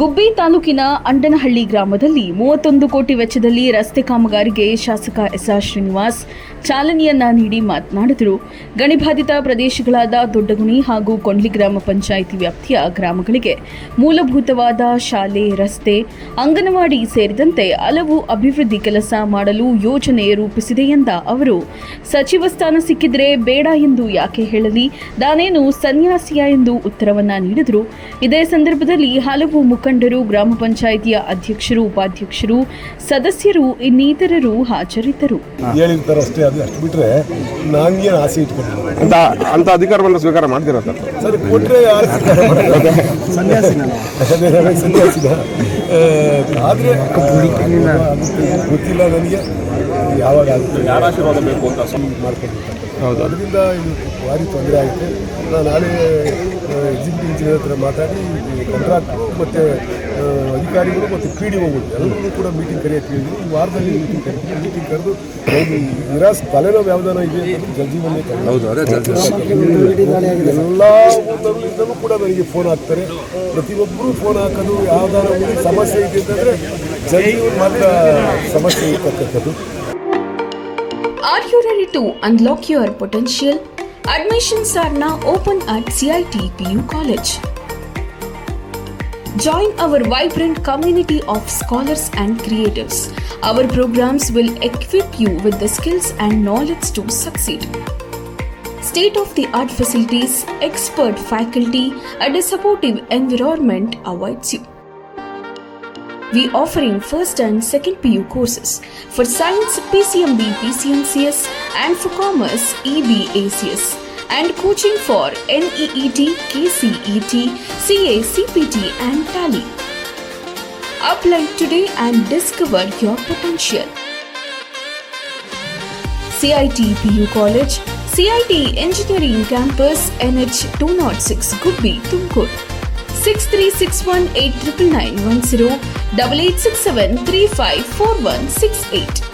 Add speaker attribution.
Speaker 1: ಗುಬ್ಬಿ ತಾಲೂಕಿನ ಅಂಡನಹಳ್ಳಿ ಗ್ರಾಮದಲ್ಲಿ 31 ಕೋಟಿ ವೆಚ್ಚದಲ್ಲಿ ರಸ್ತೆ ಕಾಮಗಾರಿಗೆ ಶಾಸಕ ಎಸ್ಆರ್ ಶ್ರೀನಿವಾಸ್ ಚಾಲನೆಯನ್ನ ನೀಡಿ ಮಾತನಾಡಿದರು. ಗಣಿಬಾಧಿತ ಪ್ರದೇಶಗಳಾದ ದೊಡ್ಡಗುಣಿ ಹಾಗೂ ಕೊಂಡ್ಲಿ ಗ್ರಾಮ ಪಂಚಾಯಿತಿ ವ್ಯಾಪ್ತಿಯ ಗ್ರಾಮಗಳಿಗೆ ಮೂಲಭೂತವಾದ ಶಾಲೆ, ರಸ್ತೆ, ಅಂಗನವಾಡಿ ಸೇರಿದಂತೆ ಹಲವು ಅಭಿವೃದ್ಧಿ ಕೆಲಸ ಮಾಡಲು ಯೋಜನೆ ರೂಪಿಸಿದೆ ಎಂದ ಅವರು, ಸಚಿವ ಸ್ಥಾನ ಸಿಕ್ಕಿದ್ರೆ ಬೇಡ ಎಂದು ಯಾಕೆ ಹೇಳಲಿ, ನಾನೇನು ಸನ್ಯಾಸಿಯ ಎಂದು ಉತ್ತರವನ್ನ ನೀಡಿದರು. ಇದೇ ಸಂದರ್ಭದಲ್ಲಿ ಹಲವು ಮುಖಂಡರು, ಗ್ರಾಮ ಪಂಚಾಯಿತಿಯ ಅಧ್ಯಕ್ಷರು, ಉಪಾಧ್ಯಕ್ಷರು, ಸದಸ್ಯರು ಇನ್ನಿತರರು ಹಾಜರಿದ್ದರು.
Speaker 2: ಅಷ್ಟು ಬಿಟ್ರೆ ನಾನೇನು ಆಸೆ ಇಟ್ಕೊಂಡಿಲ್ಲ
Speaker 3: ಅಂತ ಅಧಿಕಾರವನ್ನು ಸ್ವೀಕಾರ ಮಾಡ್ತೀರ
Speaker 2: ಸರ್. ಕೊಟ್ಟರೆ ಸನ್ಯಾಸಿನ ಆದರೆ ಗೊತ್ತಿಲ್ಲ ನನಗೆ ಯಾವಾಗ
Speaker 3: ಯಾರ ಆಶೀರ್ವಾದ ಬೇಕು ಅಂತ
Speaker 2: ಮಾಡ್ಕೊಂಡಿರ್ತಾರೆ. ಹೌದು, ಅದರಿಂದ ಇದು ಭಾರಿ ತೊಂದರೆ ಆಗುತ್ತೆ. ನಾನು ನಾಳೆ ಎಕ್ಸಿಕ್ಯೂಟಿವ್ ಇಂಜಿನಿಯರ್ ಹತ್ರ ಮಾತಾಡಿ ಕಾಂಟ್ರಾಕ್ಟ್ರು ಮತ್ತು ಅಧಿಕಾರಿಗಳು ಮತ್ತು PDOಗಳು ಎಲ್ಲರೂ ಕೂಡ ಮೀಟಿಂಗ್ ಕರೆಯೋಕ್ಕೆ ಹೇಳಿದ್ರು. ಈ ವಾರದಲ್ಲಿ ಮೀಟಿಂಗ್ ಕರೆದು ನಿರಾಸ್ ತಲೆನೋವು ಯಾವುದಾನ ಇದೆ ಜಲ್ಜೀವನ್ನೇ ಎಲ್ಲ ಊರಿನಿಂದಲೂ ಕೂಡ ನನಗೆ ಫೋನ್ ಹಾಕ್ತಾರೆ. ಪ್ರತಿಯೊಬ್ಬರು ಫೋನ್ ಹಾಕೋದು ಯಾವುದಾರ ಊರಿಗೆ ಸಮಸ್ಯೆ ಇದೆ ಅಂತಂದರೆ ಜಲ್ಜೀವನ್ ಮಾತ್ರ ಸಮಸ್ಯೆ ಇರ್ತಕ್ಕಂಥದ್ದು.
Speaker 1: Are you ready to unlock your potential? Admissions are now open at CIT PU College. Join our vibrant community of scholars and creatives. Our programs will equip you with the skills and knowledge to succeed. State-of-the-art facilities, expert faculty, and a supportive environment awaits you. We offering first and second PU courses for science PCMB, PCMCS, and for commerce EB/ACS, and coaching for NEET, KCET, CA, CPT, and Tally. Apply today and discover your potential. CIT PU College, CIT Engineering Campus, NH 206, Gubbi, Tumkur. 6361 89910 8867 354168.